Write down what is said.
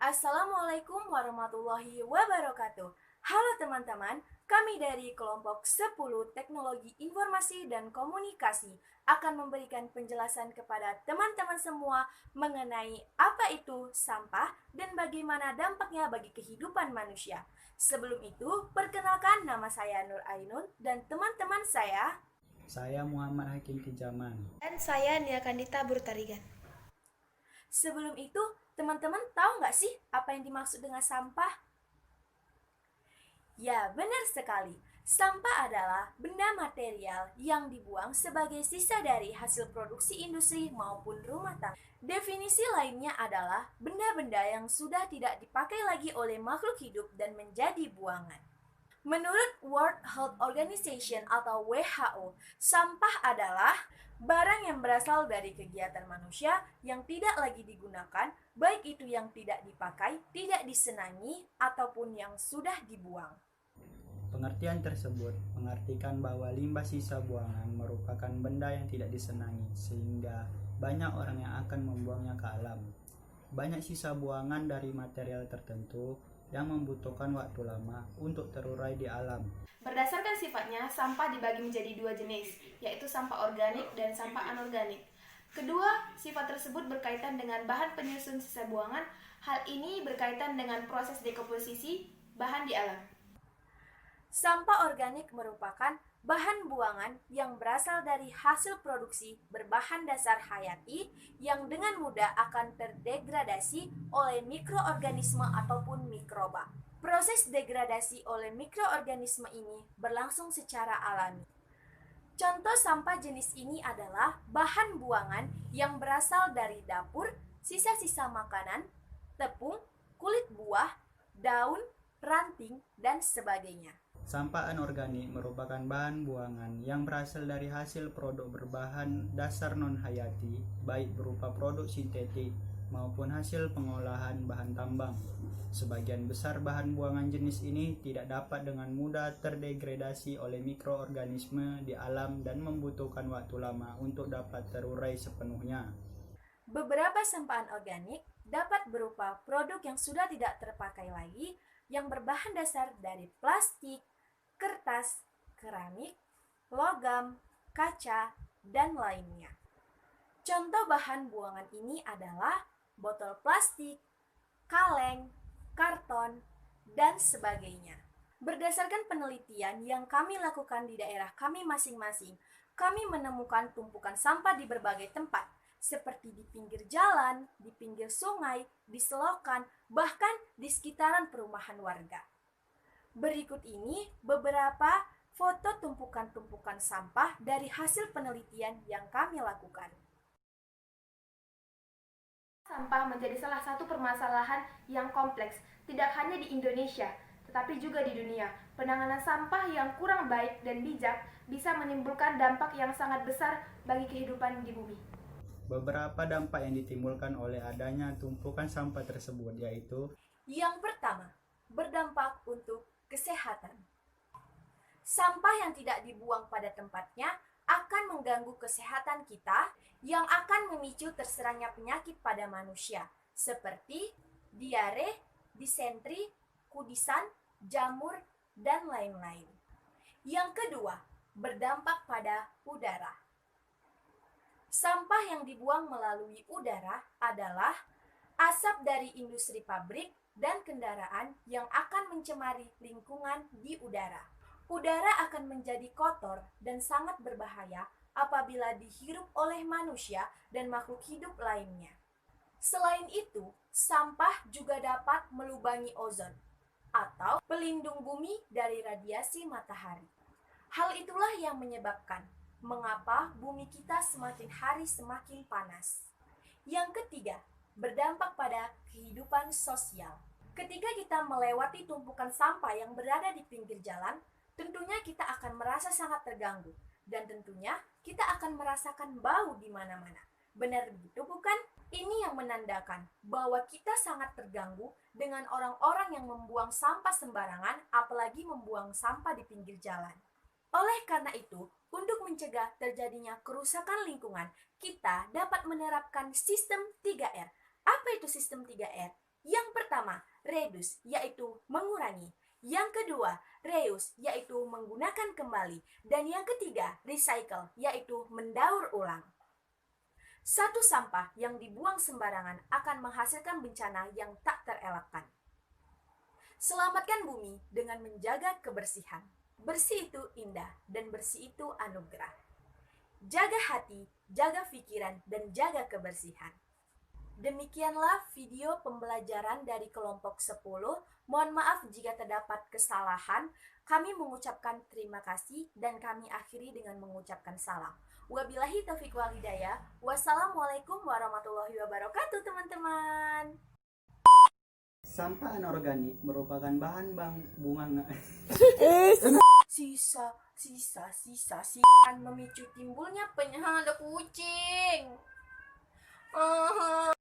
Assalamualaikum warahmatullahi wabarakatuh. Halo teman-teman, kami dari kelompok 10 Teknologi Informasi dan Komunikasi akan memberikan penjelasan kepada teman-teman semua mengenai apa itu sampah dan bagaimana dampaknya bagi kehidupan manusia. Sebelum itu, perkenalkan nama saya Nur Ainun dan teman-teman Saya Muhammad Hakim Tijaman. Dan saya Nia Kandita Burtarigan. Sebelum itu, teman-teman tahu nggak sih apa yang dimaksud dengan sampah? Ya, benar sekali. Sampah adalah benda material yang dibuang sebagai sisa dari hasil produksi industri maupun rumah tangga. Definisi lainnya adalah benda-benda yang sudah tidak dipakai lagi oleh makhluk hidup dan menjadi buangan. Menurut World Health Organization atau WHO, sampah adalah barang yang berasal dari kegiatan manusia yang tidak lagi digunakan, baik itu yang tidak dipakai, tidak disenangi, ataupun yang sudah dibuang. Pengertian tersebut mengartikan bahwa limbah sisa buangan merupakan benda yang tidak disenangi, sehingga banyak orang yang akan membuangnya ke alam. Banyak sisa buangan dari material tertentu yang membutuhkan waktu lama untuk terurai di alam. Berdasarkan sifatnya, sampah dibagi menjadi dua jenis, yaitu sampah organik dan sampah anorganik. Kedua, sifat tersebut berkaitan dengan bahan penyusun sisa buangan. Hal ini berkaitan dengan proses dekomposisi bahan di alam. Sampah organik merupakan bahan buangan yang berasal dari hasil produksi berbahan dasar hayati yang dengan mudah akan terdegradasi oleh mikroorganisme ataupun mikroba. Proses degradasi oleh mikroorganisme ini berlangsung secara alami. Contoh sampah jenis ini adalah bahan buangan yang berasal dari dapur, sisa-sisa makanan, tepung, kulit buah, daun, ranting, dan sebagainya. Sampah anorganik merupakan bahan buangan yang berasal dari hasil produk berbahan dasar non-hayati, baik berupa produk sintetik maupun hasil pengolahan bahan tambang. Sebagian besar bahan buangan jenis ini tidak dapat dengan mudah terdegradasi oleh mikroorganisme di alam dan membutuhkan waktu lama untuk dapat terurai sepenuhnya. Beberapa sampah organik dapat berupa produk yang sudah tidak terpakai lagi yang berbahan dasar dari plastik, kertas, keramik, logam, kaca, dan lainnya. Contoh bahan buangan ini adalah botol plastik, kaleng, karton, dan sebagainya. Berdasarkan penelitian yang kami lakukan di daerah kami masing-masing, kami menemukan tumpukan sampah di berbagai tempat, seperti di pinggir jalan, di pinggir sungai, di selokan, bahkan di sekitaran perumahan warga. Berikut ini beberapa foto tumpukan-tumpukan sampah dari hasil penelitian yang kami lakukan. Sampah menjadi salah satu permasalahan yang kompleks, tidak hanya di Indonesia, tetapi juga di dunia. Penanganan sampah yang kurang baik dan bijak bisa menimbulkan dampak yang sangat besar bagi kehidupan di bumi. Beberapa dampak yang ditimbulkan oleh adanya tumpukan sampah tersebut yaitu: Yang pertama, berdampak untuk kesehatan. Sampah yang tidak dibuang pada tempatnya akan mengganggu kesehatan kita yang akan memicu terserangnya penyakit pada manusia seperti diare, disentri, kudisan, jamur, dan lain-lain. Yang kedua, berdampak pada udara. Sampah yang dibuang melalui udara adalah asap dari industri pabrik dan kendaraan yang akan mencemari lingkungan di udara. Udara akan menjadi kotor dan sangat berbahaya apabila dihirup oleh manusia dan makhluk hidup lainnya. Selain itu, sampah juga dapat melubangi ozon atau pelindung bumi dari radiasi matahari. Hal itulah yang menyebabkan mengapa bumi kita semakin hari semakin panas. Yang ketiga, berdampak pada kehidupan sosial. Ketika kita melewati tumpukan sampah yang berada di pinggir jalan, tentunya kita akan merasa sangat terganggu dan tentunya kita akan merasakan bau di mana-mana. Benar begitu bukan? Ini yang menandakan bahwa kita sangat terganggu dengan orang-orang yang membuang sampah sembarangan, apalagi membuang sampah di pinggir jalan. Oleh karena itu, untuk mencegah terjadinya kerusakan lingkungan, kita dapat menerapkan sistem 3R. Apa itu sistem 3R? Yang pertama, reduce, yaitu mengurangi. Yang kedua, reuse, yaitu menggunakan kembali. Dan yang ketiga, recycle, yaitu mendaur ulang. Satu sampah yang dibuang sembarangan akan menghasilkan bencana yang tak terelakkan. Selamatkan bumi dengan menjaga kebersihan. Bersih itu indah dan bersih itu anugerah. Jaga hati, jaga pikiran, dan jaga kebersihan. Demikianlah video pembelajaran dari kelompok 10. Mohon maaf jika terdapat kesalahan. Kami mengucapkan terima kasih dan kami akhiri dengan mengucapkan salam. Wabillahi taufiq wal hidayah. Wassalamualaikum warahmatullahi wabarakatuh, teman-teman. Sampah anorganik merupakan bahan bunga Sisa memicu timbulnya penyakit kucing.